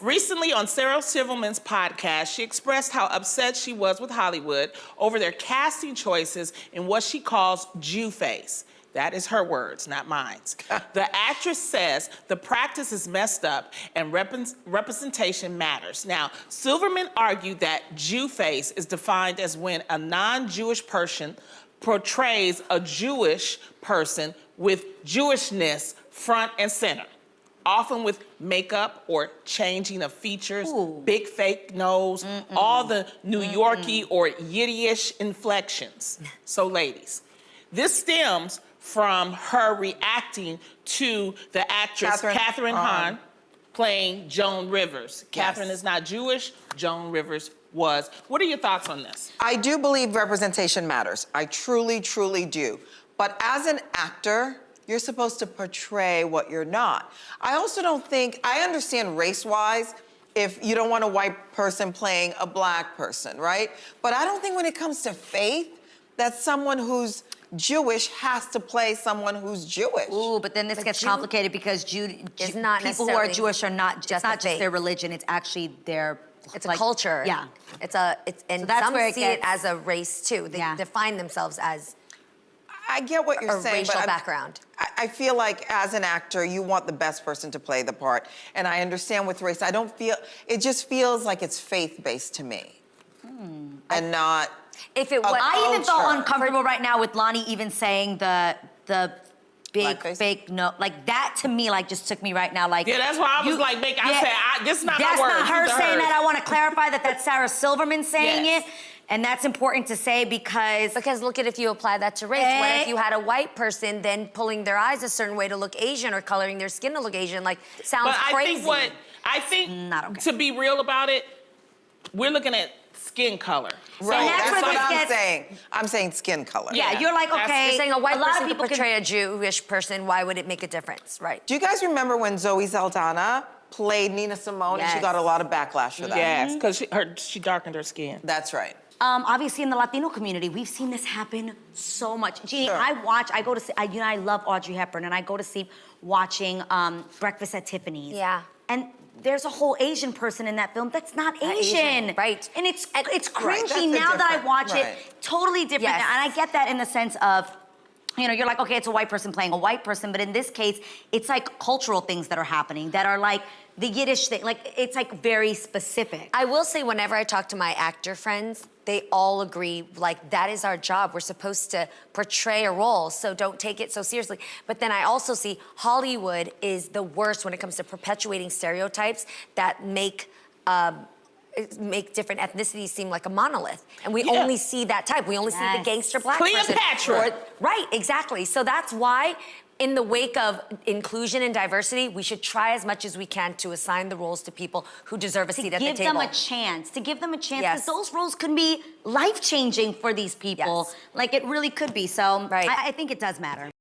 Recently on Sarah Silverman's podcast, she expressed how upset she was with Hollywood over their casting choices in what she calls Jew face. That is her words, not mine. The actress says the practice is messed up and representation matters. Now, Silverman argued that Jew face is defined as when a non-Jewish person portrays a Jewish person with Jewishness front and center, often with makeup or changing of features, big fake nose, all the New Yorkie or Yiddish inflections. So ladies, this stems from her reacting to the actress Catherine Hahn playing Joan Rivers. Catherine is not Jewish, Joan Rivers was. What are your thoughts on this? I do believe representation matters. I truly, truly do. But as an actor, you're supposed to portray what you're not. I also don't think, I understand race-wise, if you don't want a white person playing a black person, right? But I don't think when it comes to faith, that someone who's Jewish has to play someone who's Jewish. Ooh, but then this gets complicated because is not people who are Jewish are not just, just not just their religion, it's actually their It's a culture. Yeah. And so that's some where it see gets, it as a race too. They define themselves as I get what you're saying, racial but background. I feel like as an actor, you want the best person to play the part. And I understand with race, I don't feel, it just feels like it's faith-based to me. And not If it was, I even felt uncomfortable right now with Lonnie even saying the big fake no, like that to me like just took me right now like. Yeah, that's why I was like, I said, this is not my words. That's not her saying that. I want to clarify that that's Sarah Silverman saying Yes. it. And that's important to say because look at if you apply that to race. What if you had a white person then pulling their eyes a certain way to look Asian or coloring their skin to look Asian? Like, sounds crazy. I think not okay. To be real about it, we're looking at skin color. Right, that's that's what what this I'm saying. I'm saying skin color. Yeah, you're like, okay. You're saying a white lot person of people could portray a Jewish person, why would it make a difference? Right. Do you guys remember when Zoe Saldana played Nina Simone and she got a lot of backlash for that? Yes, because she darkened her skin. That's right. Obviously in the Latino community, we've seen this happen so much. Jeannie, I go to see, I love Audrey Hepburn, and I go to sleep watching Breakfast at Tiffany's. Yeah. And there's a whole Asian person in that film that's not Asian. Right. And it's cringy Right, now that I watch it. Totally different. Yes. And I get that in the sense of, you know, you're like, okay, it's a white person playing a white person, but in this case, it's like cultural things that are happening that are like the Yiddish thing, like it's like very specific. I will say whenever I talk to my actor friends, they all agree, like, that is our job. We're supposed to portray a role, so don't take it so seriously. But then I also see Hollywood is the worst when it comes to perpetuating stereotypes that make different ethnicities seem like a monolith. And we only see that type. We only see the gangster black person. Cleopatra. Right, exactly. So that's why in the wake of inclusion and diversity, we should try as much as we can to assign the roles to people who deserve a seat at the table. To give them a chance, because those roles can be life-changing for these people. Like it really could be, so I think it does matter.